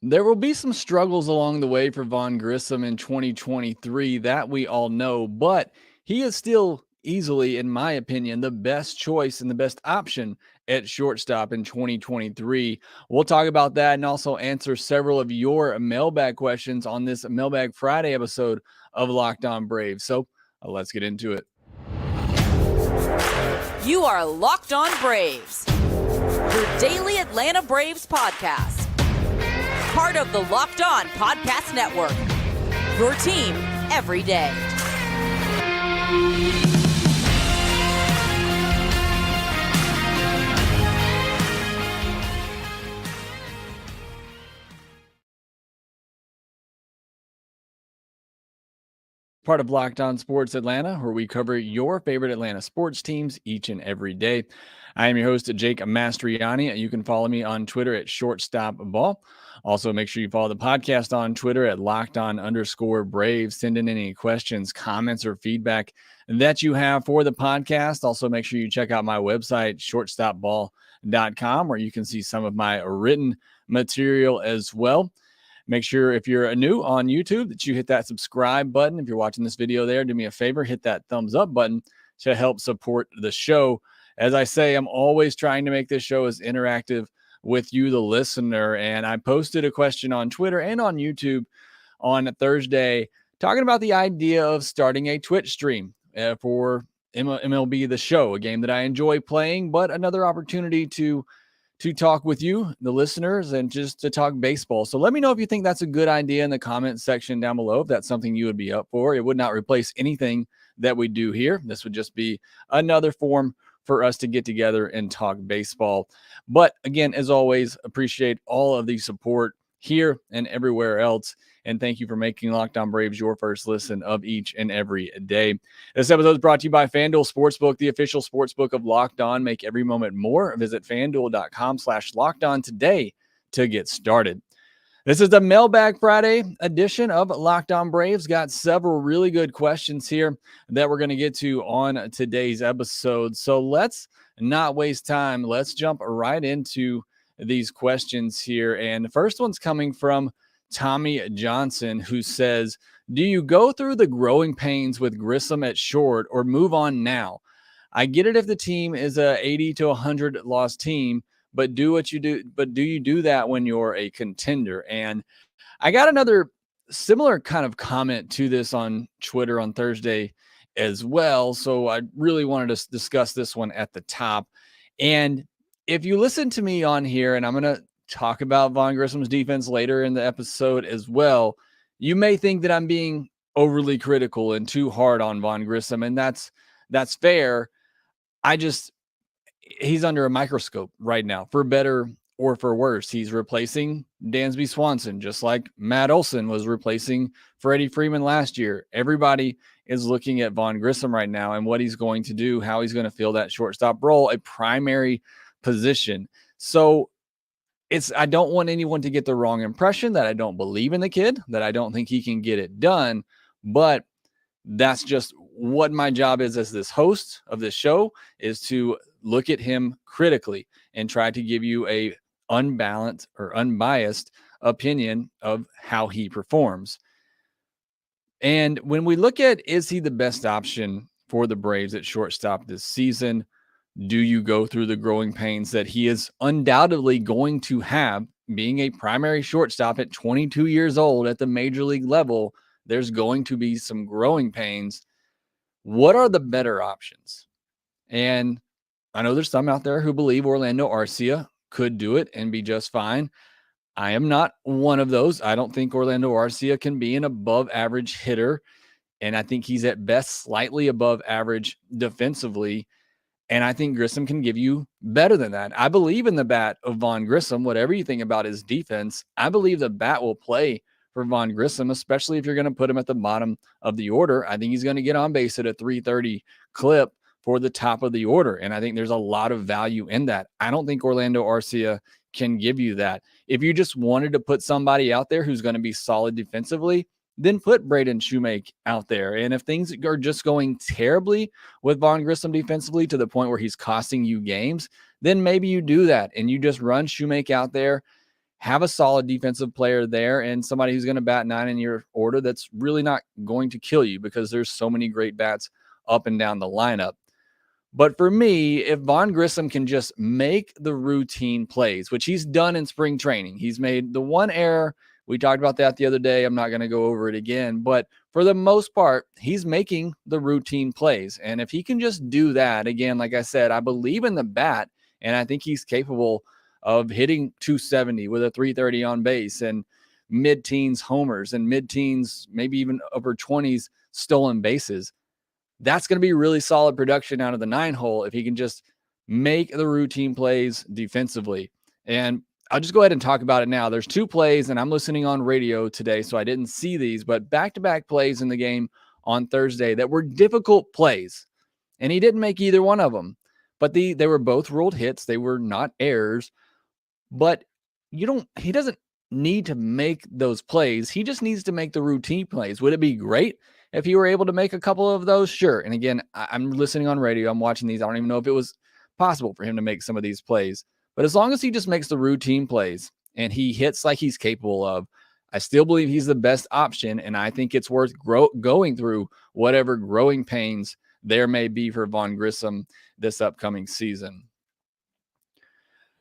There will be some struggles along the way for Vaughn Grissom in 2023, that we all know, but he is still easily, in my opinion, the best choice and the best option at shortstop in 2023. We'll talk about that and also answer several of your mailbag questions on this Mailbag Friday episode of Locked On Braves. So let's get into it. You are Locked On Braves, your daily Atlanta Braves podcast. Part of the Locked On Podcast Network, your team every day. Part of Locked On Sports Atlanta, where we cover your favorite Atlanta sports teams each and every day. I am your host, Jake Mastriani. You can follow me on Twitter at ShortstopBall. Also, make sure you follow the podcast on Twitter at LockedOn_Braves. Send in any questions, comments, or feedback that you have for the podcast. Also, make sure you check out my website, shortstopball.com, where you can see some of my written material as well. Make sure if you're new on YouTube that you hit that subscribe button. If you're watching this video there, do me a favor, hit that thumbs up button to help support the show. As I say, I'm always trying to make this show as interactive with you, the listener. And I posted a question on Twitter and on YouTube on Thursday talking about the idea of starting a Twitch stream for MLB The Show, a game that I enjoy playing, but another opportunity to talk with you, the listeners, and just to talk baseball. So let me know if you think that's a good idea in the comment section down below, if that's something you would be up for. It would not replace anything that we do here. This would just be another form for us to get together and talk baseball. But again, as always, appreciate all of the support here and everywhere else. And thank you for making Locked On Braves your first listen of each and every day. This episode is brought to you by FanDuel Sportsbook, the official sportsbook of Locked On. Make every moment more. Visit FanDuel.com/LockedOn today to get started. This is the Mailbag Friday edition of Locked On Braves. Got several really good questions here that we're going to get to on today's episode. So let's not waste time. Let's jump right into these questions here. And the first one's coming from Tommy Johnson, who says, do you go through the growing pains with Grissom at short or move on now? I get it if the team is a 80 to 100 loss team, but do you do that when you're a contender? And I got another similar kind of comment to this on Twitter on Thursday as well. So I really wanted to discuss this one at the top. And if you listen to me on here, and I'm going to talk about Vaughn Grissom's defense later in the episode as well, you may think that I'm being overly critical and too hard on Vaughn Grissom, and that's fair. He's under a microscope right now, for better or for worse. He's replacing Dansby Swanson, just like Matt Olson was replacing Freddie Freeman last year. Everybody is looking at Vaughn Grissom right now and what he's going to do, how he's going to fill that shortstop role, a primary position. So I don't want anyone to get the wrong impression that I don't believe in the kid, that I don't think he can get it done, but that's just what my job is as this host of this show, is to look at him critically and try to give you a unbalanced or unbiased opinion of how he performs. And when we look at, is he the best option for the Braves at shortstop this season? Do you go through the growing pains that he is undoubtedly going to have being a primary shortstop at 22 years old at the major league level? There's going to be some growing pains. What are the better options? And I know there's some out there who believe Orlando Arcia could do it and be just fine. I am not one of those. I don't think Orlando Arcia can be an above average hitter. And I think he's at best slightly above average defensively. And I think Grissom can give you better than that. I believe in the bat of Vaughn Grissom. Whatever you think about his defense, I believe the bat will play for Vaughn Grissom, especially if you're going to put him at the bottom of the order. I think he's going to get on base at a 330 clip for the top of the order. And I think there's a lot of value in that. I don't think Orlando Arcia can give you that. If you just wanted to put somebody out there who's going to be solid defensively, then put Braden Shoemake out there. And if things are just going terribly with Vaughn Grissom defensively to the point where he's costing you games, then maybe you do that and you just run Shoemake out there, have a solid defensive player there and somebody who's going to bat 9 in your order that's really not going to kill you because there's so many great bats up and down the lineup. But for me, if Vaughn Grissom can just make the routine plays, which he's done in spring training, he's made the one error. We talked about that the other day. I'm not going to go over it again. But for the most part, he's making the routine plays. And if he can just do that, again, like I said, I believe in the bat, and I think he's capable of hitting 270 with a 330 on base and mid-teens homers and mid-teens, maybe even upper 20s stolen bases. That's going to be really solid production out of the 9-hole if he can just make the routine plays defensively. And I'll just go ahead and talk about it now. There's 2 plays, and I'm listening on radio today, so I didn't see these, but back-to-back plays in the game on Thursday that were difficult plays. And he didn't make either one of them. But they were both ruled hits. They were not errors. But he doesn't need to make those plays. He just needs to make the routine plays. Would it be great if he were able to make a couple of those? Sure. And again, I'm listening on radio. I'm watching these. I don't even know if it was possible for him to make some of these plays. But as long as he just makes the routine plays and he hits like he's capable of, I still believe he's the best option. And I think it's worth going through whatever growing pains there may be for Vaughn Grissom this upcoming season.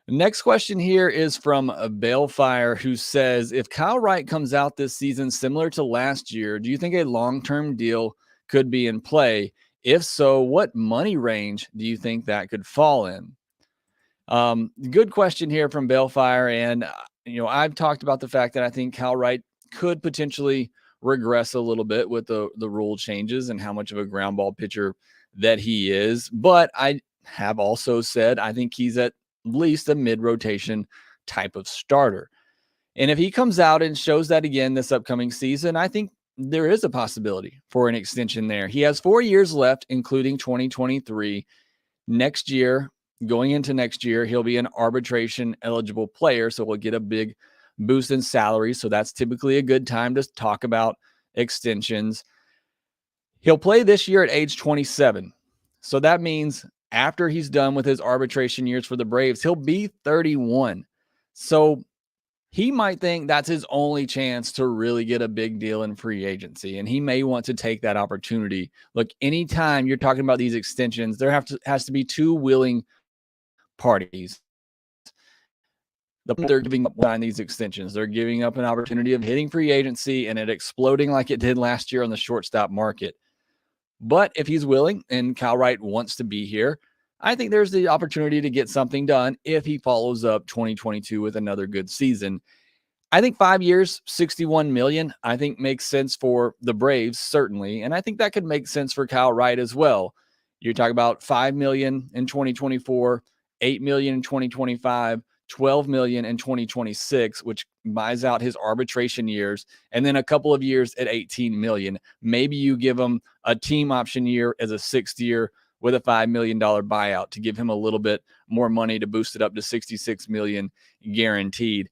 Next question here is from Balefire, who says, if Kyle Wright comes out this season similar to last year, do you think a long-term deal could be in play? If so, what money range do you think that could fall in? Good question here from Balefire. And, I've talked about the fact that I think Kyle Wright could potentially regress a little bit with the rule changes and how much of a ground ball pitcher that he is. But I have also said I think he's at least a mid-rotation type of starter. And if he comes out and shows that again this upcoming season, I think there is a possibility for an extension there. He has 4 years left, including 2023. Next year, going into next year, he'll be an arbitration eligible player, so we'll get a big boost in salary. So that's typically a good time to talk about extensions. He'll play this year at age 27. So that means after he's done with his arbitration years for the Braves, he'll be 31. So he might think that's his only chance to really get a big deal in free agency, and he may want to take that opportunity. Look, anytime you're talking about these extensions, there has to be 2 willing parties. They're giving up on these extensions. They're giving up an opportunity of hitting free agency and it exploding like it did last year on the shortstop market. But if he's willing and Kyle Wright wants to be here, I think there's the opportunity to get something done if he follows up 2022 with another good season. I think 5 years, $61 million, I think makes sense for the Braves, certainly. And I think that could make sense for Kyle Wright as well. You're talking about $5 million in 2024, $8 million in 2025, $12 million in 2026, which buys out his arbitration years, and then a couple of years at $18 million. Maybe you give him a team option year as a 6th year with a $5 million buyout to give him a little bit more money to boost it up to $66 million guaranteed.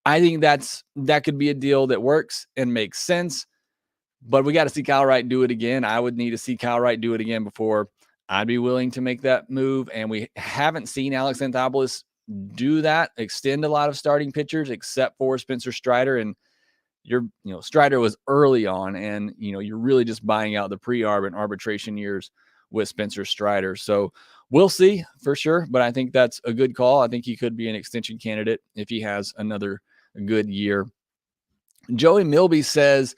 I think that could be a deal that works and makes sense, but we got to see Kyle Wright do it again. I would need to see Kyle Wright do it again before I'd be willing to make that move, and we haven't seen Alex Anthopoulos do that, extend a lot of starting pitchers except for Spencer Strider. And Strider was early on, and you're really just buying out the arbitration years with Spencer Strider. So we'll see for sure, but I think that's a good call. I think he could be an extension candidate if he has another good year. Joey Milby says,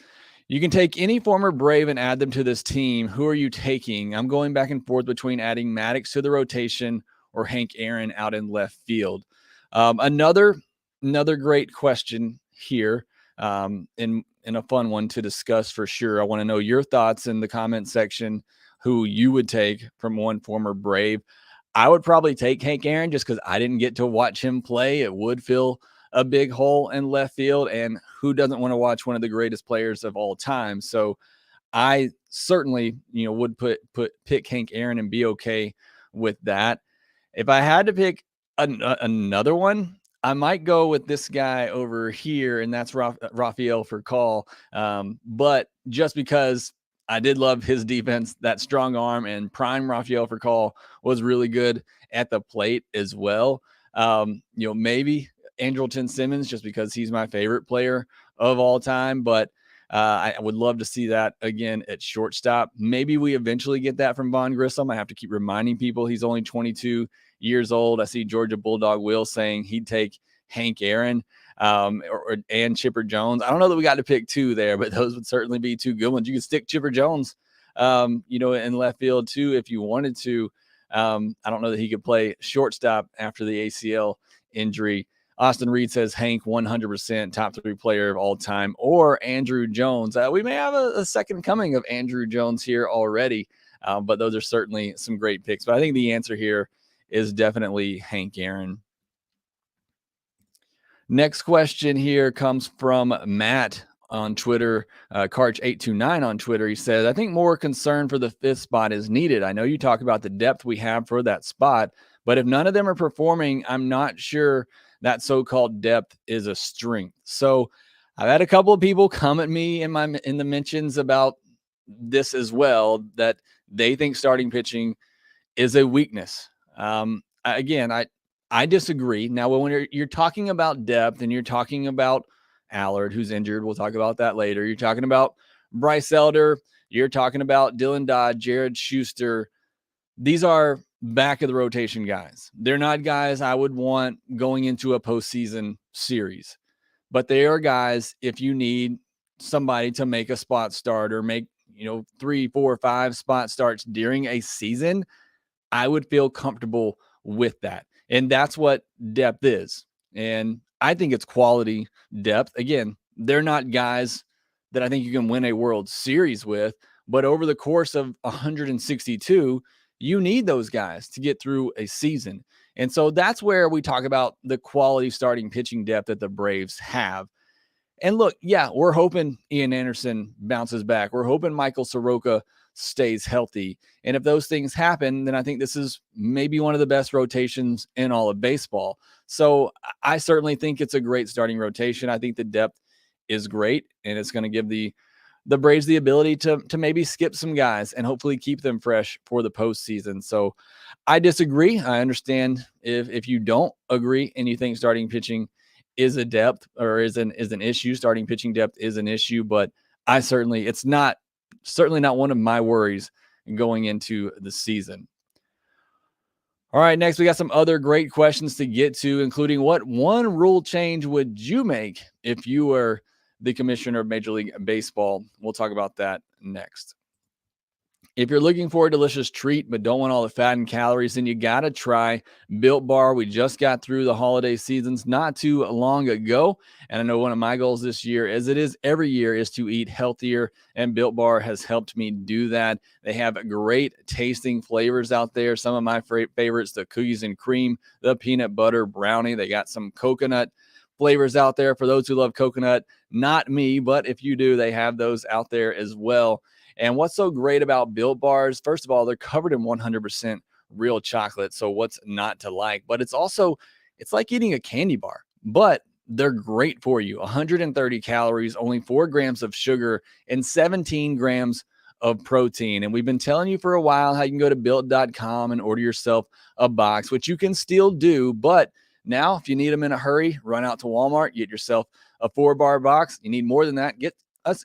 you can take any former Brave and add them to this team. Who are you taking? I'm going back and forth between adding Maddox to the rotation or Hank Aaron out in left field. Another great question here, and a fun one to discuss for sure. I want to know your thoughts in the comment section, who you would take from one former Brave. I would probably take Hank Aaron just because I didn't get to watch him play. It would fill a big hole in left field, and who doesn't want to watch one of the greatest players of all time? So I certainly, would pick Hank Aaron and be okay with that. If I had to pick another one, I might go with this guy over here, and that's Rafael Furcal. But just because I did love his defense, that strong arm, and prime Rafael Furcal was really good at the plate as well. Maybe Andrelton Simmons just because he's my favorite player of all time. But I would love to see that again at shortstop. Maybe we eventually get that from Vaughn Grissom. I have to keep reminding people he's only 22 years old. I see Georgia Bulldog Will saying he'd take Hank Aaron and Chipper Jones. I don't know that we got to pick two there, but those would certainly be two good ones. You could stick Chipper Jones, in left field too if you wanted to. I don't know that he could play shortstop after the ACL injury. Austin Reed says Hank 100% top 3 player of all time, or Andrew Jones. We may have a second coming of Andrew Jones here already, but those are certainly some great picks. But I think the answer here is definitely Hank Aaron. Next question here comes from Matt on Twitter, Karch829 on Twitter. He says, I think more concern for the 5th spot is needed. I know you talk about the depth we have for that spot, but if none of them are performing, I'm not sure that so-called depth is a strength. So I've had a couple of people come at me in the mentions about this as well, that they think starting pitching is a weakness. I disagree. Now, when you're talking about depth and you're talking about Allard, who's injured, we'll talk about that later. You're talking about Bryce Elder. You're talking about Dylan Dodd, Jared Schuster. These are back of the rotation guys. They're not guys I would want going into a postseason series, but they are guys if you need somebody to make a spot start or make 3, 4, 5 spot starts during a season, I would feel comfortable with that. And that's what depth is. And I think it's quality depth. Again, they're not guys that I think you can win a World Series with, but over the course of 162, you need those guys to get through a season. And so that's where we talk about the quality starting pitching depth that the Braves have. And look, yeah, we're hoping Ian Anderson bounces back. We're hoping Michael Soroka stays healthy. And if those things happen, then I think this is maybe one of the best rotations in all of baseball. So I certainly think it's a great starting rotation. I think the depth is great, and it's going to give the Braves the ability to maybe skip some guys and hopefully keep them fresh for the postseason. So I disagree. I understand if you don't agree and you think starting pitching is a depth or is an issue, starting pitching depth is an issue, but it's certainly not one of my worries going into the season. All right, next we got some other great questions to get to, including what one rule change would you make if you were the commissioner of Major League Baseball? We'll talk about that next. If you're looking for a delicious treat but don't want all the fat and calories, then you got to try Built Bar. We just got through the holiday seasons not too long ago, and I know one of my goals this year, as it is every year, is to eat healthier, and Built Bar has helped me do that. They have great tasting flavors out there. Some of my favorites, the cookies and cream, the peanut butter brownie. They got some coconut flavors out there for those who love coconut. Not me, but if you do, they have those out there as well. And what's so great about Built Bars, first of all, they're covered in 100% real chocolate. So what's not to like? But it's like eating a candy bar, but they're great for you. 130 calories, only 4 grams of sugar, and 17 grams of protein. And we've been telling you for a while how you can go to built.com and order yourself a box, which you can still do. But now, if you need them in a hurry, run out to Walmart, get yourself a 4-bar box. You need more than that, get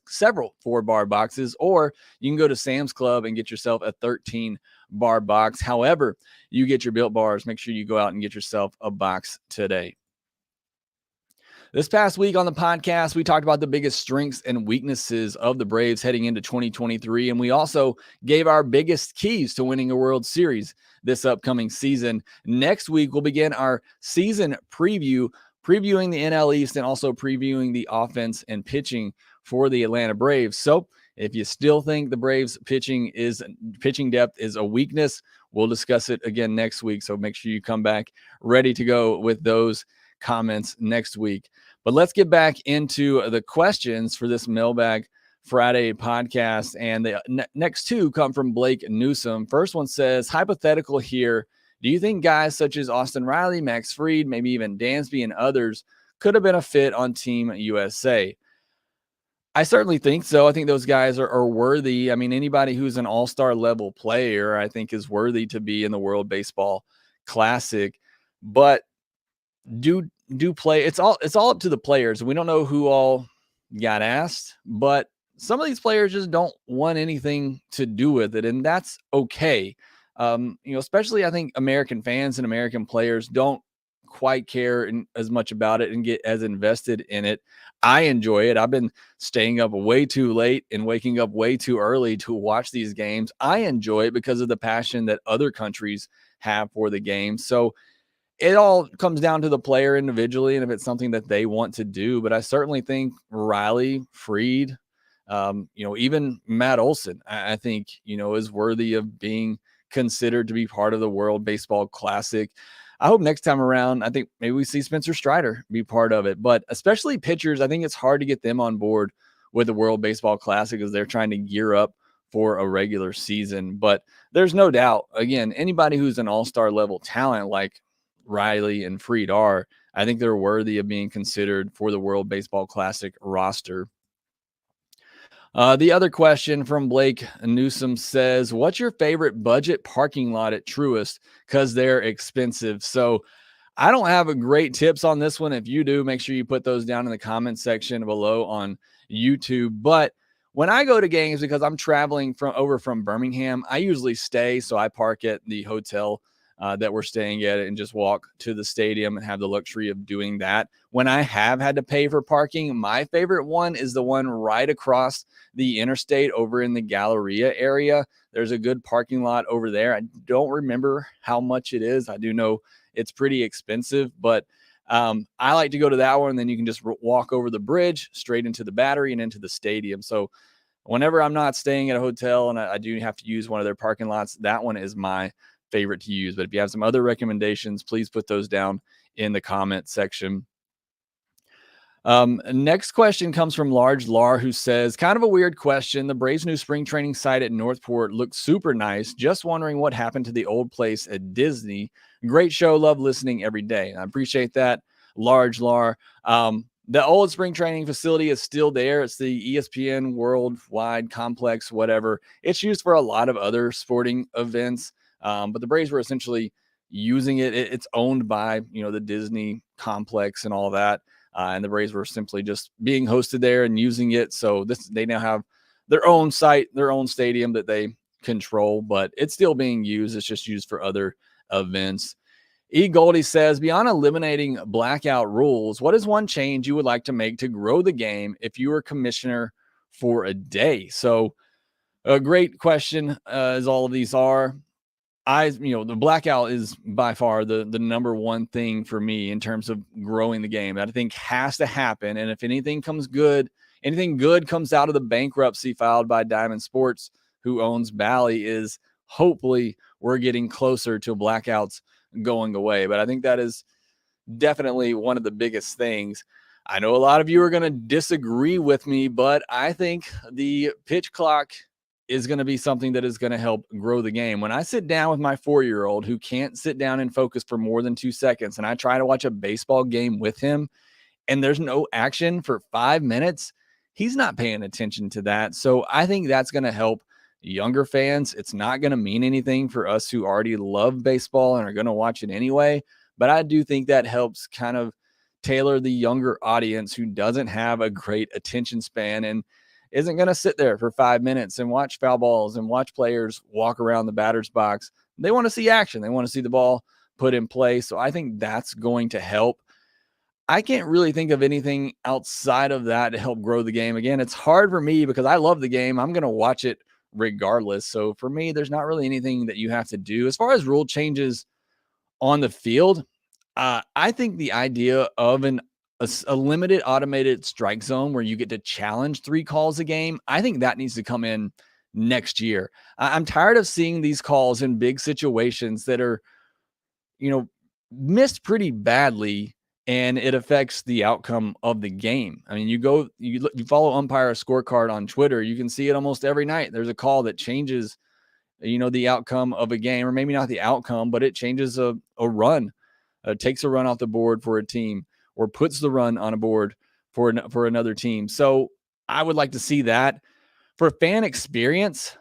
several 4-bar boxes, or you can go to Sam's Club and get yourself a 13-bar box. However you get your Built Bars, make sure you go out and get yourself a box today. This past week on the podcast, we talked about the biggest strengths and weaknesses of the Braves heading into 2023, and we also gave our biggest keys to winning a World Series this upcoming season. Next week, we'll begin our season previewing the NL East and also previewing the offense and pitching for the Atlanta Braves. So if you still think the Braves pitching depth is a weakness, we'll discuss it again next week. So make sure you come back ready to go with those comments next week. But let's get back into the questions for this Mailbag Friday podcast. And the next two come from Blake Newsom. First one says, hypothetical here. Do you think guys such as Austin Riley, Max Fried, maybe even Dansby and others could have been a fit on Team USA? I certainly think so. I think those guys are worthy. I mean, anybody who's an all-star level player, I think, is worthy to be in the World Baseball Classic. But do do play. It's all up to the players. We don't know who all got asked, but some of these players just don't want anything to do with it, and that's okay. Especially I think American fans and American players don't quite care as much about it and get as invested in it. I enjoy it. I've been staying up way too late and waking up way too early to watch these games. I enjoy it because of the passion that other countries have for the game. So it all comes down to the player individually and if it's something that they want to do. But I certainly think Riley, Freed, even Matt Olson, I think, is worthy of being considered to be part of the World Baseball Classic. I hope next time around, I think maybe we see Spencer Strider be part of it, but especially pitchers, I think it's hard to get them on board with the World Baseball Classic as they're trying to gear up for a regular season. But there's no doubt, again, anybody who's an all-star level talent like Riley and Freed are, I think they're worthy of being considered for the World Baseball Classic roster. The other question from Blake Newsom says, what's your favorite budget parking lot at Truist? Because they're expensive. So I don't have a great tips on this one. If you do, make sure you put those down in the comment section below on YouTube. But when I go to games, because I'm traveling from Birmingham, I usually stay. So I park at the hotel that we're staying at and just walk to the stadium and have the luxury of doing that. When I have had to pay for parking, my favorite one is the one right across the interstate over in the Galleria area. There's a good parking lot over there. I don't remember how much it is. I do know it's pretty expensive, but I like to go to that one. And then you can just walk over the bridge straight into the Battery and into the stadium. So whenever I'm not staying at a hotel and I do have to use one of their parking lots, that one is my favorite to use. But if you have some other recommendations, please put those down in the comment section. Next question comes from Large Lar, who says, kind of a weird question. The Braves' new spring training site at Northport looks super nice. Just wondering what happened to the old place at Disney. Great show. Love listening every day. I appreciate that, Large Lar. The old spring training facility is still there. It's the ESPN Worldwide Complex, whatever. It's used for a lot of other sporting events. But the Braves were essentially using it. It's owned by, the Disney complex and all that. And the Braves were simply just being hosted there and using it. So they now have their own site, their own stadium that they control, but it's still being used. It's just used for other events. E. Goldie says, beyond eliminating blackout rules, what is one change you would like to make to grow the game if you were commissioner for a day? So a great question, as all of these are. The blackout is by far the number one thing for me in terms of growing the game that I think has to happen. And if anything good comes out of the bankruptcy filed by Diamond Sports, who owns Bally, is hopefully we're getting closer to blackouts going away. But I think that is definitely one of the biggest things. I know a lot of you are going to disagree with me, but I think the pitch clock is going to be something that is going to help grow the game. When I sit down with my 4-year-old who can't sit down and focus for more than 2 seconds, and I try to watch a baseball game with him and there's no action for 5 minutes, he's not paying attention to that. So I think that's going to help younger fans. It's not going to mean anything for us who already love baseball and are going to watch it anyway. But I do think that helps kind of tailor the younger audience who doesn't have a great attention span and isn't going to sit there for 5 minutes and watch foul balls and watch players walk around the batter's box. They want to see action. They want to see the ball put in play. So I think that's going to help. I can't really think of anything outside of that to help grow the game. Again, it's hard for me because I love the game. I'm going to watch it regardless. So for me, there's not really anything that you have to do. As far as rule changes on the field, I think the idea of a limited automated strike zone where you get to challenge 3 calls a game, I think that needs to come in next year. I'm tired of seeing these calls in big situations that are, missed pretty badly, and it affects the outcome of the game. I mean, you follow umpire scorecard on Twitter, you can see it almost every night. There's a call that changes, the outcome of a game, or maybe not the outcome, but it changes a run, takes a run off the board for a team, or puts the run on a board for another team. So I would like to see that. For fan experience,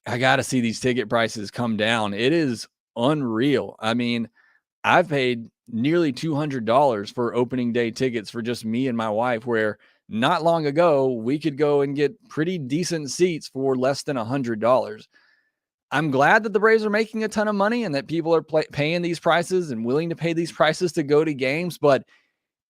I got to see these ticket prices come down. It is unreal. I mean, I've paid nearly $200 for opening day tickets for just me and my wife, where not long ago we could go and get pretty decent seats for less than $100. I'm glad that the Braves are making a ton of money and that people are paying these prices and willing to pay these prices to go to games, but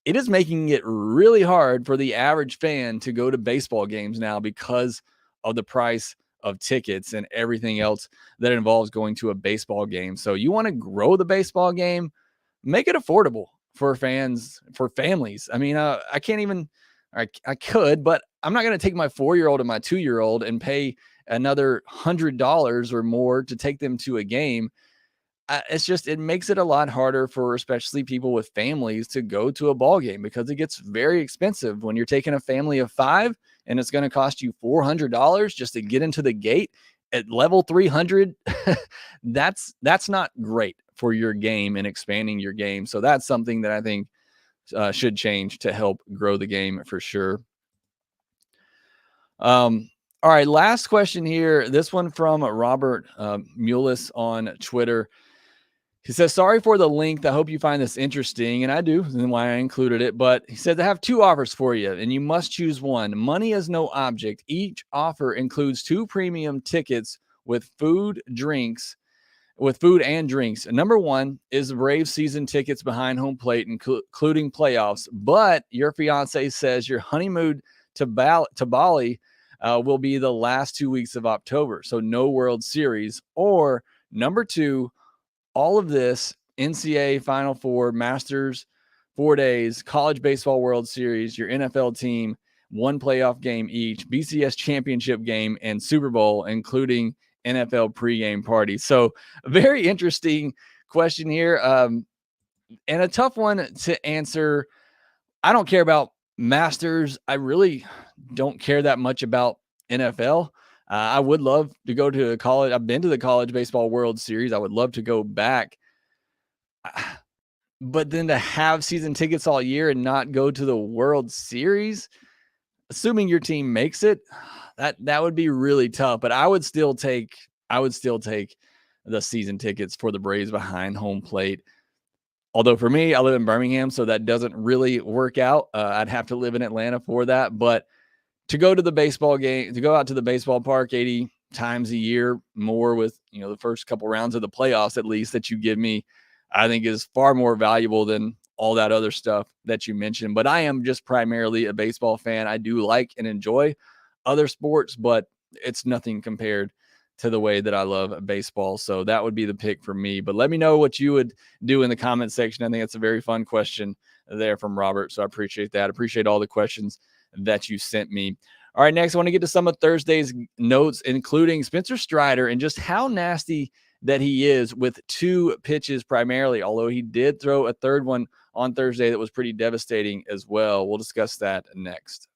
it is making it really hard for the average fan to go to baseball games now because of the price of tickets and everything else that involves going to a baseball game. So you want to grow the baseball game, make it affordable for fans, for families. I mean, I can't even, I could, but I'm not going to take my 4-year-old and my 2-year-old and pay another $100 or more to take them to a game. It's just, it makes it a lot harder for especially people with families to go to a ball game because it gets very expensive when you're taking a family of 5 and it's going to cost you $400 just to get into the gate at level 300. That's not great for your game and expanding your game. So that's something that I think should change to help grow the game for sure. All right, last question here. This one from Robert Mullis on Twitter. He says, sorry for the length. I hope you find this interesting. And I do, and why I included it. But he said, I have 2 offers for you, and you must choose one. Money is no object. Each offer includes 2 premium tickets with food and drinks. Number 1 is the Braves season tickets behind home plate, including playoffs. But your fiance says your honeymoon to Bali will be the last 2 weeks of October. So no World Series. Or number 2, all of this, NCAA Final Four, Masters, 4 days, College Baseball World Series, your NFL team, 1 playoff game each, BCS championship game, and Super Bowl, including NFL pregame party. So a very interesting question here, and a tough one to answer. I don't care about Masters. I really don't care that much about NFL. I would love to go to a college. I've been to the College Baseball World Series. I would love to go back. But then to have season tickets all year and not go to the World Series, assuming your team makes it, that would be really tough. But I would still take the season tickets for the Braves behind home plate. Although for me, I live in Birmingham, so that doesn't really work out. I'd have to live in Atlanta for that. But to go to the baseball game, to go out to the baseball park 80 times a year more with, the first couple rounds of the playoffs, at least, that you give me, I think is far more valuable than all that other stuff that you mentioned. But I am just primarily a baseball fan. I do like and enjoy other sports, but it's nothing compared to the way that I love baseball. So that would be the pick for me. But let me know what you would do in the comment section. I think it's a very fun question there from Robert. So I appreciate that. I appreciate all the questions that you sent me. All right, next I want to get to some of Thursday's notes, including Spencer Strider and just how nasty that he is with 2 pitches primarily, although he did throw a third one on Thursday that was pretty devastating as well. We'll discuss that next.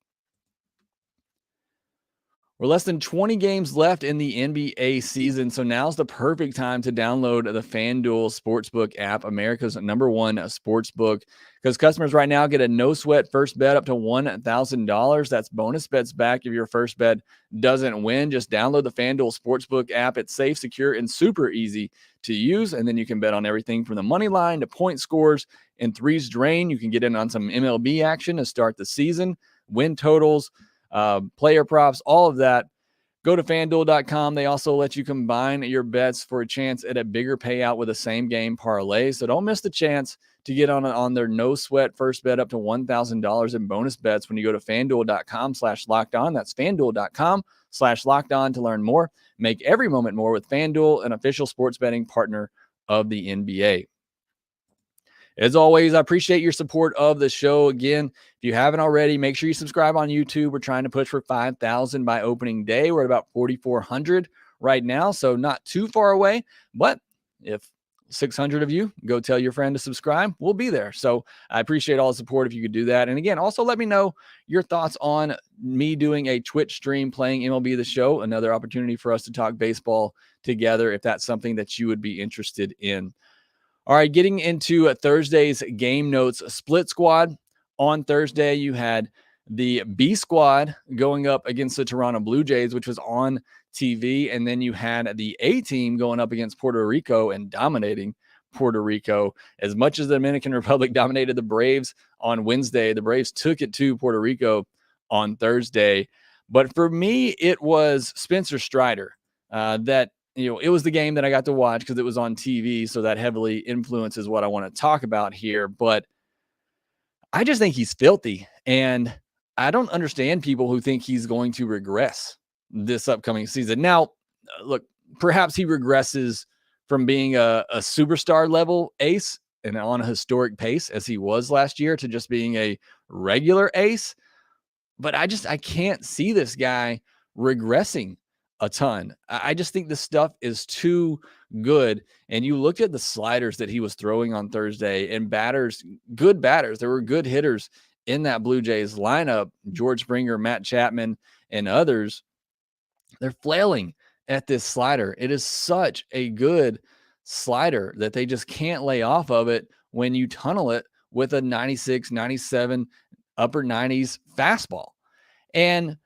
We're less than 20 games left in the NBA season, so now's the perfect time to download the FanDuel Sportsbook app, America's #1 sportsbook, because customers right now get a no-sweat first bet up to $1,000. That's bonus bets back if your first bet doesn't win. Just download the FanDuel Sportsbook app. It's safe, secure, and super easy to use, and then you can bet on everything from the money line to point scores and threes drain. You can get in on some MLB action to start the season, win totals, player props, all of that. Go to FanDuel.com. They also let you combine your bets for a chance at a bigger payout with a same game parlay. So don't miss the chance to get on their no sweat first bet up to $1,000 in bonus bets when you go to FanDuel.com/lockedon. That's FanDuel.com/lockedon to learn more. Make every moment more with FanDuel, an official sports betting partner of the NBA. As always, I appreciate your support of the show. Again, if you haven't already, make sure you subscribe on YouTube. We're trying to push for 5,000 by opening day. We're at about 4,400 right now, so not too far away. But if 600 of you go tell your friend to subscribe, we'll be there. So I appreciate all the support if you could do that. And again, also let me know your thoughts on me doing a Twitch stream playing MLB The Show, another opportunity for us to talk baseball together if that's something that you would be interested in. All right, getting into Thursday's game notes. Split squad on Thursday. You had the B squad going up against the Toronto Blue Jays, which was on TV. And then you had the A team going up against Puerto Rico and dominating Puerto Rico. As much as the Dominican Republic dominated the Braves on Wednesday, the Braves took it to Puerto Rico on Thursday. But for me, it was Spencer Strider that, it was the game that I got to watch because it was on TV. So that heavily influences what I want to talk about here. But I just think he's filthy. And I don't understand people who think he's going to regress this upcoming season. Now, look, perhaps he regresses from being a superstar level ace and on a historic pace as he was last year to just being a regular ace. But I can't see this guy regressing a ton. I just think the stuff is too good. And you looked at the sliders that he was throwing on Thursday, and good batters. There were good hitters in that Blue Jays lineup, George Springer, Matt Chapman, and others. They're flailing at this slider. It is such a good slider that they just can't lay off of it when you tunnel it with a 96, 97, upper 90s fastball. And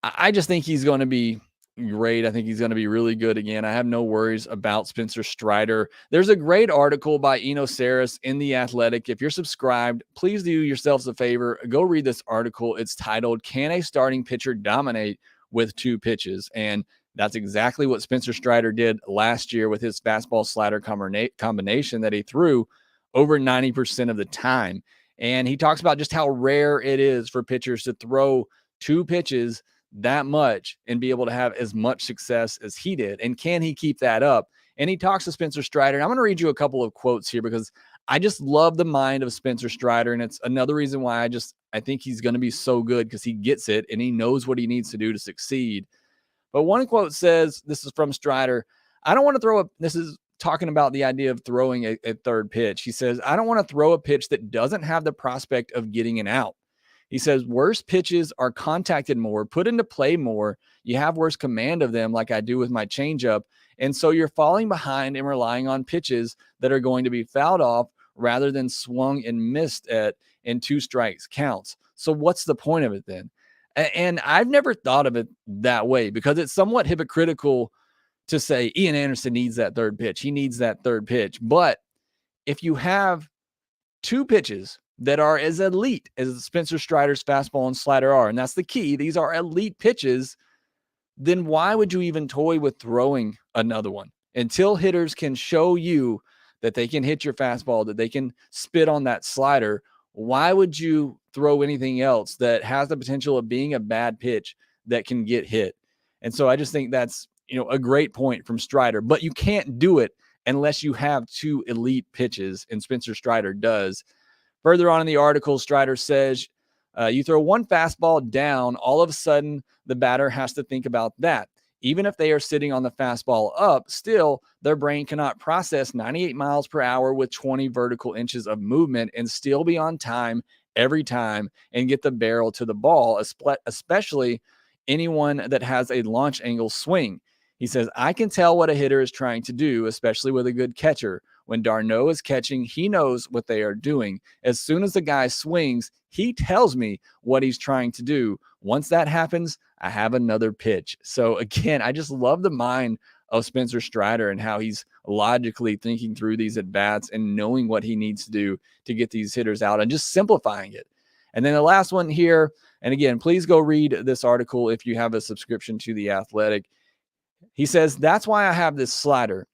I just think he's going to be great. I think he's going to be really good again. I have no worries about Spencer Strider. There's a great article by Eno Saris in The Athletic. If you're subscribed, please do yourselves a favor. Go read this article. It's titled, "Can a Starting Pitcher Dominate with Two Pitches?" And that's exactly what Spencer Strider did last year with his fastball slider combination that he threw over 90% of the time. And he talks about just how rare it is for pitchers to throw two pitches that much and be able to have as much success as he did. And can he keep that up? And he talks to Spencer Strider. And I'm going to read you a couple of quotes here because I just love the mind of Spencer Strider. And it's another reason why I think he's going to be so good, because he gets it and he knows what he needs to do to succeed. But one quote says, this is from Strider, "I don't want to throw this is talking about the idea of throwing a third pitch. He says, "I don't want to throw a pitch that doesn't have the prospect of getting an out." He says, "Worse pitches are contacted more, put into play more. You have worse command of them, like I do with my changeup. And so you're falling behind and relying on pitches that are going to be fouled off rather than swung and missed at in 2 strikes counts. So what's the point of it then?" And I've never thought of it that way, because it's somewhat hypocritical to say Ian Anderson needs that third pitch. He needs that third pitch. But if you have two pitches that are as elite as Spencer Strider's fastball and slider are, and that's the key, these are elite pitches, then why would you even toy with throwing another one? Until hitters can show you that they can hit your fastball, that they can spit on that slider, why would you throw anything else that has the potential of being a bad pitch that can get hit? And so I just think that's, a great point from Strider, but you can't do it unless you have two elite pitches, and Spencer Strider does. Further on in the article, Strider says, you throw one fastball down, all of a sudden the batter has to think about that. Even if they are sitting on the fastball up, still their brain cannot process 98 miles per hour with 20 vertical inches of movement and still be on time every time and get the barrel to the ball, especially anyone that has a launch angle swing. He says, "I can tell what a hitter is trying to do, especially with a good catcher. When Darno is catching, he knows what they are doing. As soon as the guy swings, he tells me what he's trying to do. Once that happens, I have another pitch." So again, I just love the mind of Spencer Strider and how he's logically thinking through these at-bats and knowing what he needs to do to get these hitters out and just simplifying it. And then the last one here, and again, please go read this article if you have a subscription to The Athletic. He says, "That's why I have this slider.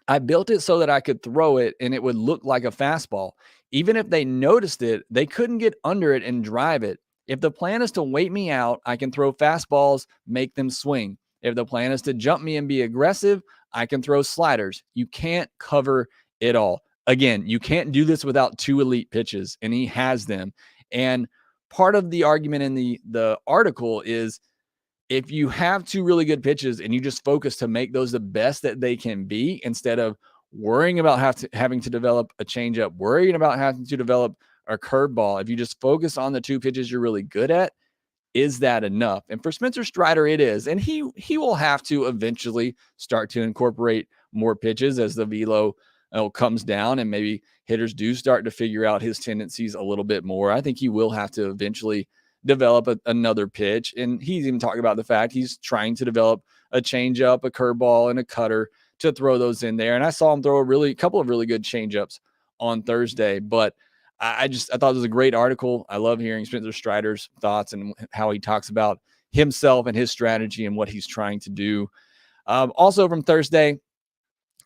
I built it so that I could throw it and it would look like a fastball. Even if they noticed it, they couldn't get under it and drive it. If the plan is to wait me out, I can throw fastballs, make them swing. If the plan is to jump me and be aggressive, I can throw sliders. You can't cover it all." Again, you can't do this without two elite pitches, and he has them. And part of the argument in the article is, if you have two really good pitches and you just focus to make those the best that they can be, instead of worrying about having to develop a changeup, worrying about having to develop a curveball, if you just focus on the two pitches you're really good at, is that enough? And for Spencer Strider, it is. And he will have to eventually start to incorporate more pitches as the velo comes down and maybe hitters do start to figure out his tendencies a little bit more. I think he will have to eventually develop another pitch. And he's even talking about the fact he's trying to develop a changeup, a curveball, and a cutter to throw those in there. And I saw him throw a couple of really good changeups on Thursday, but I thought it was a great article. I love hearing Spencer Strider's thoughts and how he talks about himself and his strategy and what he's trying to do. Also from Thursday,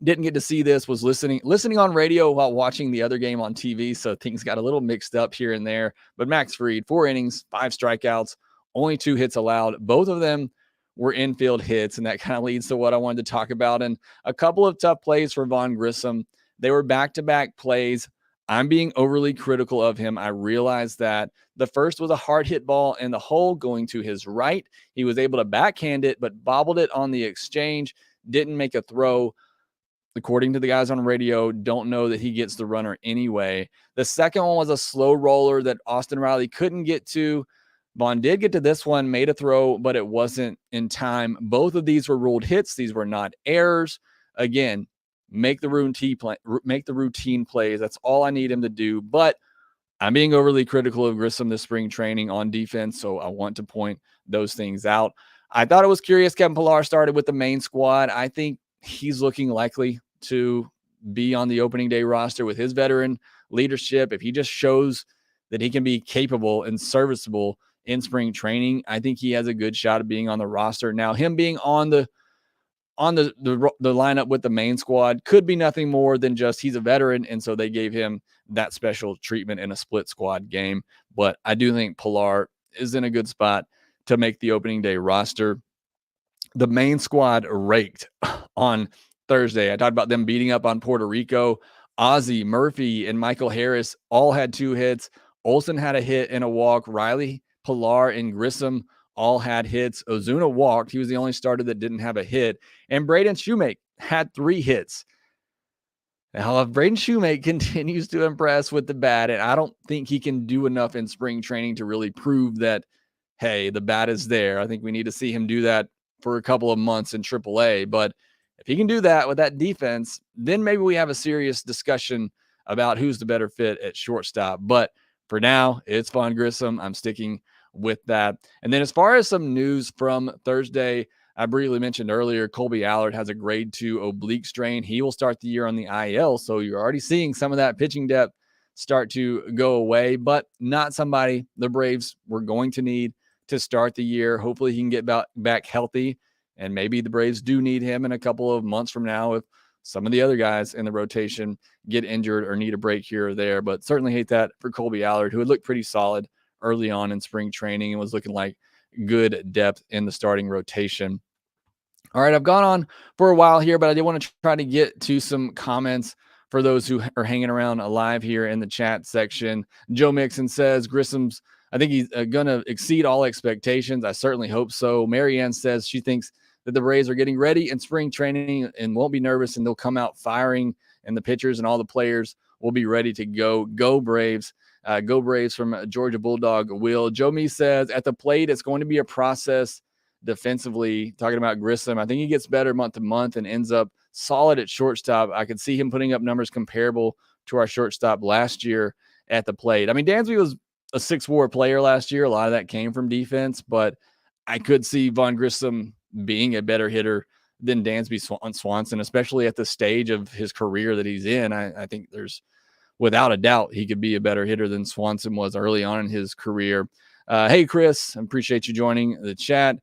didn't get to see this, was listening on radio while watching the other game on TV, so things got a little mixed up here and there. But Max Fried, 4 innings, 5 strikeouts, only 2 hits allowed. Both of them were infield hits, and that kind of leads to what I wanted to talk about. And a couple of tough plays for Vaughn Grissom. They were back-to-back plays. I'm being overly critical of him. I realize that. The first was a hard hit ball in the hole going to his right. He was able to backhand it, but bobbled it on the exchange, didn't make a throw. According to the guys on radio, don't know that he gets the runner anyway. The second one was a slow roller that Austin Riley couldn't get to. Vaughn did get to this one, made a throw, but it wasn't in time. Both of these were ruled hits. These were not errors. Again, make the routine plays. That's all I need him to do. But I'm being overly critical of Grissom this spring training on defense, so I want to point those things out. I thought it was curious Kevin Pillar started with the main squad. I think he's looking likely to be on the opening day roster with his veteran leadership. If he just shows that he can be capable and serviceable in spring training, I think he has a good shot of being on the roster. Now, him being on the lineup with the main squad could be nothing more than just he's a veteran, and so they gave him that special treatment in a split squad game. But I do think Pillar is in a good spot to make the opening day roster. The main squad raked on Thursday. I talked about them beating up on Puerto Rico. Ozzie, Murphy, and Michael Harris all had 2 hits. Olsen had a hit and a walk. Riley, Pillar, and Grissom all had hits. Ozuna walked. He was the only starter that didn't have a hit. And Braden Shoemake had 3 hits. Now, if Braden Shoemake continues to impress with the bat, and I don't think he can do enough in spring training to really prove that, hey, the bat is there. I think we need to see him do that for a couple of months in AAA. But if he can do that with that defense, then maybe we have a serious discussion about who's the better fit at shortstop. But for now, it's Vaughn Grissom. I'm sticking with that. And then as far as some news from Thursday, I briefly mentioned earlier, Colby Allard has a grade 2 oblique strain. He will start the year on the IL. So you're already seeing some of that pitching depth start to go away, but not somebody the Braves were going to need to start the year. Hopefully he can get back healthy, and maybe the Braves do need him in a couple of months from now if some of the other guys in the rotation get injured or need a break here or there. But certainly hate that for Colby Allard, who had looked pretty solid early on in spring training and was looking like good depth in the starting rotation. All right, I've gone on for a while here, but I did want to try to get to some comments for those who are hanging around alive here in the chat section. Joe Mixon says, Grissom's, I think he's going to exceed all expectations. I certainly hope so. Marianne says she thinks that the Braves are getting ready in spring training and won't be nervous, and they'll come out firing, and the pitchers and all the players will be ready to go. Go Braves. Go Braves from Georgia Bulldog Will. Joe Me says, at the plate, it's going to be a process defensively. Talking about Grissom, I think he gets better month to month and ends up solid at shortstop. I could see him putting up numbers comparable to our shortstop last year at the plate. I mean, Dansby was a 6-WAR player last year. A lot of that came from defense, but I could see Vaughn Grissom being a better hitter than Dansby Swanson, especially at the stage of his career that he's in. I think there's, without a doubt, he could be a better hitter than Swanson was early on in his career. Hey, Chris, I appreciate you joining the chat.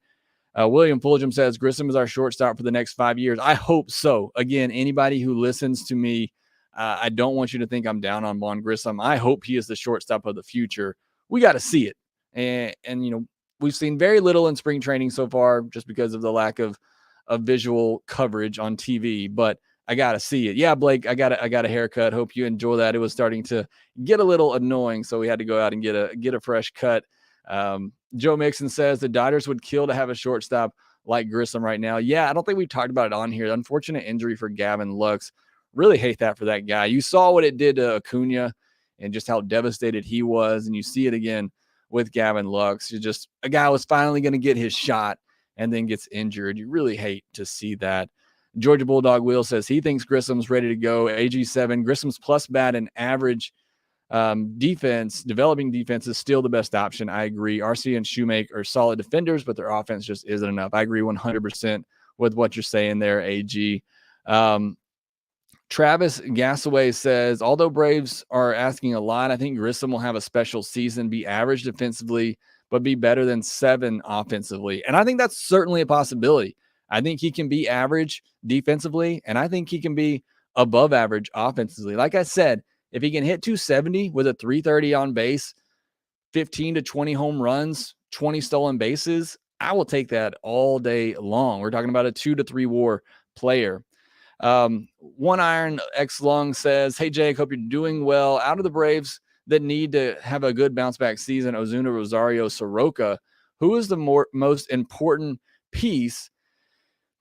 William Fulgham says, Grissom is our shortstop for the next 5 years. I hope so. Again, anybody who listens to me, I don't want you to think I'm down on Vaughn Grissom. I hope he is the shortstop of the future. We got to see it. And, you know, we've seen very little in spring training so far just because of the lack of visual coverage on TV, but I got to see it. Yeah, Blake, I got a haircut. Hope you enjoy that. It was starting to get a little annoying, so we had to go out and get a fresh cut. Joe Mixon says the Dodgers would kill to have a shortstop like Grissom right now. Yeah, I don't think we've talked about it on here. Unfortunate injury for Gavin Lux. Really hate that for that guy. You saw what it did to Acuna and just how devastated he was, and you see it again with Gavin Lux. You're just a guy was finally going to get his shot and then gets injured. You really hate to see that. Georgia Bulldog Will says he thinks Grissom's ready to go. AG7, Grissom's plus bat and average defense, developing defense is still the best option. I agree. RC and Shoemake are solid defenders, but their offense just isn't enough. I agree 100% with what you're saying there, AG. Travis Gasaway says, although Braves are asking a lot, I think Grissom will have a special season, be average defensively, but be better than 7 offensively. And I think that's certainly a possibility. I think he can be average defensively, and I think he can be above average offensively. Like I said, if he can hit 270 with a 330 on base, 15 to 20 home runs, 20 stolen bases, I will take that all day long. We're talking about a 2 to 3 WAR player. One Iron X Long says, hey, Jake, hope you're doing well. Out of the Braves that need to have a good bounce back season, Ozuna, Rosario, Soroka, who is the most important piece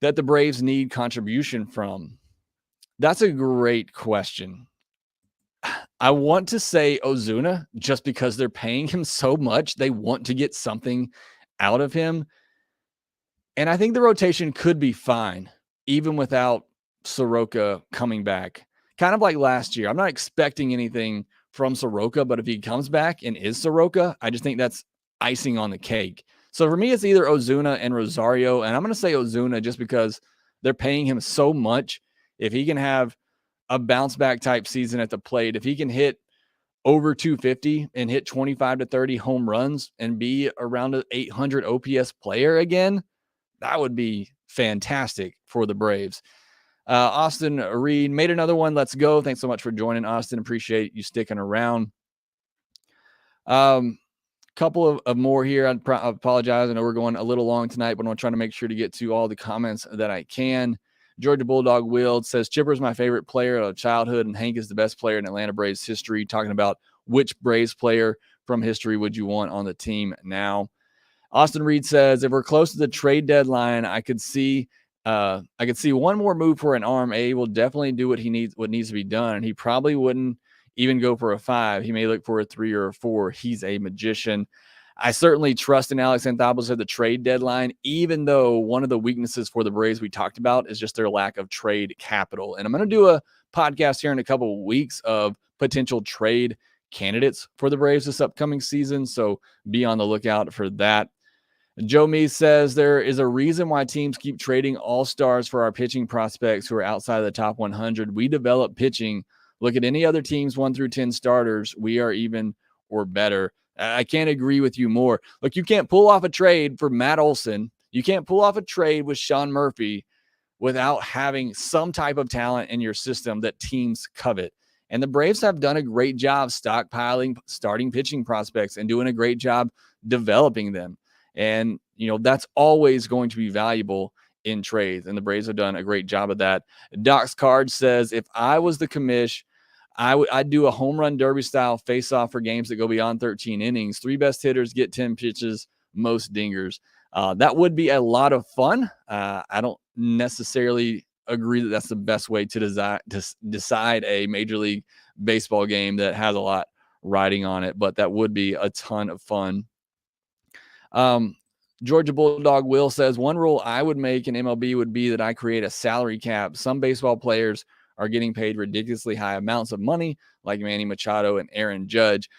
that the Braves need contribution from? That's a great question. I want to say Ozuna just because they're paying him so much. They want to get something out of him. And I think the rotation could be fine, even without Soroka coming back. Kind of like last year. I'm not expecting anything from Soroka, but if he comes back and is Soroka, I just think that's icing on the cake. So for me, it's either Ozuna and Rosario, and I'm going to say Ozuna just because they're paying him so much. If he can have a bounce back type season at the plate, if he can hit over 250 and hit 25 to 30 home runs and be around an 800 OPS player again, that would be fantastic for the Braves. Austin Reed made another one. Let's go. Thanks so much for joining, Austin. Appreciate you sticking around. Couple of more here. I apologize. I know we're going a little long tonight, but I'm trying to make sure to get to all the comments that I can. Georgia Bulldog Wild says, Chipper's my favorite player of childhood, and Hank is the best player in Atlanta Braves history. Talking about which Braves player from history would you want on the team now? Austin Reed says, if we're close to the trade deadline, I could see one more move for an arm. A will definitely do what needs to be done. And he probably wouldn't even go for a 5. He may look for a 3 or a 4. He's a magician. I certainly trust in Alex Anthopoulos at the trade deadline, even though one of the weaknesses for the Braves we talked about is just their lack of trade capital. And I'm going to do a podcast here in a couple of weeks of potential trade candidates for the Braves this upcoming season. So be on the lookout for that. Joe Mee says there is a reason why teams keep trading all-stars for our pitching prospects who are outside of the top 100. We develop pitching. Look at any other teams 1 through 10 starters. We are even or better. I can't agree with you more. Look, you can't pull off a trade for Matt Olson. You can't pull off a trade with Sean Murphy without having some type of talent in your system that teams covet. And the Braves have done a great job stockpiling starting pitching prospects and doing a great job developing them. And, that's always going to be valuable in trades. And the Braves have done a great job of that. Doc's Card says, if I was the commish, I'd do a home run derby style face off for games that go beyond 13 innings. 3 best hitters get 10 pitches, most dingers. That would be a lot of fun. I don't necessarily agree that that's the best way to decide a Major League Baseball game that has a lot riding on it, but that would be a ton of fun. Georgia Bulldog Will says, one rule I would make in MLB would be that I create a salary cap. Some baseball players are getting paid ridiculously high amounts of money, like Manny Machado and Aaron Judge.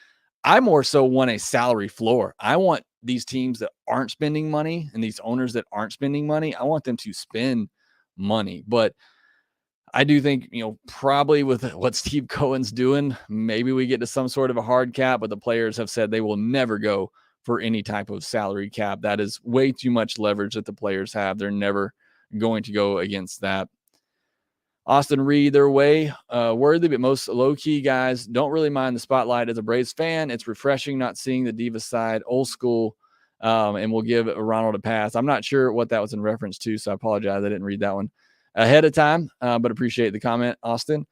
I more so want a salary floor. I want these teams that aren't spending money and these owners that aren't spending money, I want them to spend money. But I do think, probably with what Steve Cohen's doing, maybe we get to some sort of a hard cap, but the players have said they will never go for any type of salary cap. That is way too much leverage that the players have. They're never going to go against that. Austin Reed, their way worthy, but most low-key guys don't really mind the spotlight. As a Braves fan, it's refreshing not seeing the diva side, old school, and we'll give Ronald a pass. I'm not sure what that was in reference to, so I apologize. I didn't read that one ahead of time, but appreciate the comment, Austin.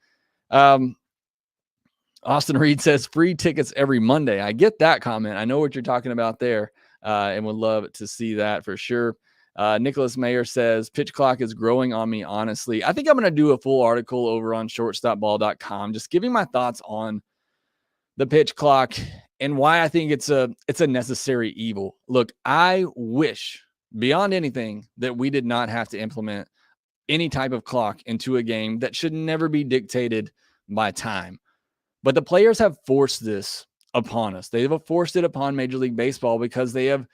Austin Reed says, free tickets every Monday. I get that comment. I know what you're talking about there, and would love to see that for sure. Nicholas Mayer says, pitch clock is growing on me, honestly. I think I'm going to do a full article over on shortstopball.com, just giving my thoughts on the pitch clock and why I think it's a necessary evil. Look, I wish beyond anything that we did not have to implement any type of clock into a game that should never be dictated by time. But the players have forced this upon us. They have forced it upon Major League Baseball because they have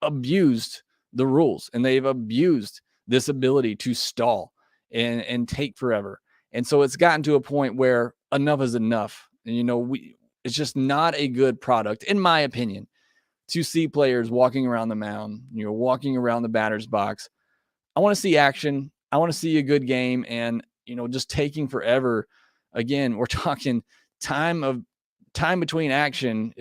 abused the rules and they've abused this ability to stall. and take forever. And so it's gotten to a point where enough is enough. And, it's just not a good product, in my opinion, to see players walking around the mound, walking around the batter's box. I want to see action. I want to see a good game, and just taking forever. Again, we're talking time between action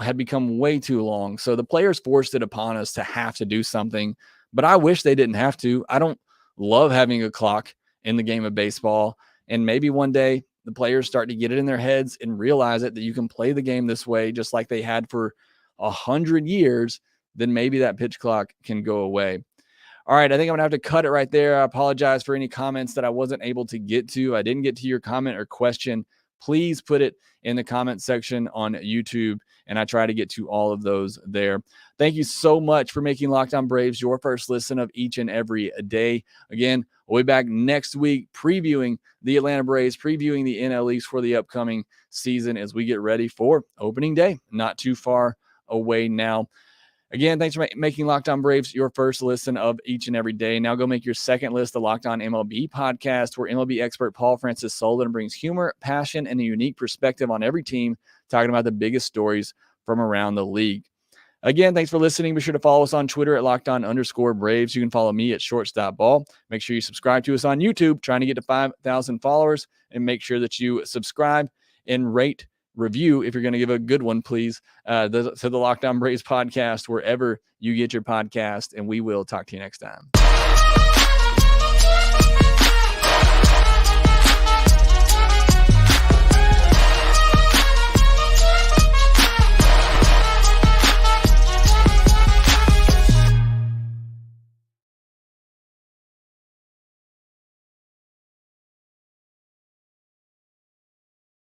had become way too long. So the players forced it upon us to have to do something, but I wish they didn't have to. I don't love having a clock in the game of baseball, and maybe one day the players start to get it in their heads and realize that you can play the game this way, just like they had for 100 years, then maybe that pitch clock can go away. All right, I think I'm going to have to cut it right there. I apologize for any comments that I wasn't able to get to. I didn't get to your comment or question. Please put it in the comment section on YouTube, and I try to get to all of those there. Thank you so much for making Locked On Braves your first listen of each and every day. Again, we'll be back next week previewing the Atlanta Braves, previewing the NL East for the upcoming season as we get ready for opening day. Not too far away now. Again, thanks for making Locked On Braves your first listen of each and every day. Now go make your second list, the Locked On MLB podcast, where MLB expert Paul Francis Sullivan brings humor, passion, and a unique perspective on every team, talking about the biggest stories from around the league. Again, thanks for listening. Be sure to follow us on Twitter at LockedOn_Braves. You can follow me at Shortstop Ball. Make sure you subscribe to us on YouTube, trying to get to 5,000 followers, and make sure that you subscribe and rate, review, if you're going to give a good one, please, to the Locked On Braves podcast, wherever you get your podcast, and we will talk to you next time.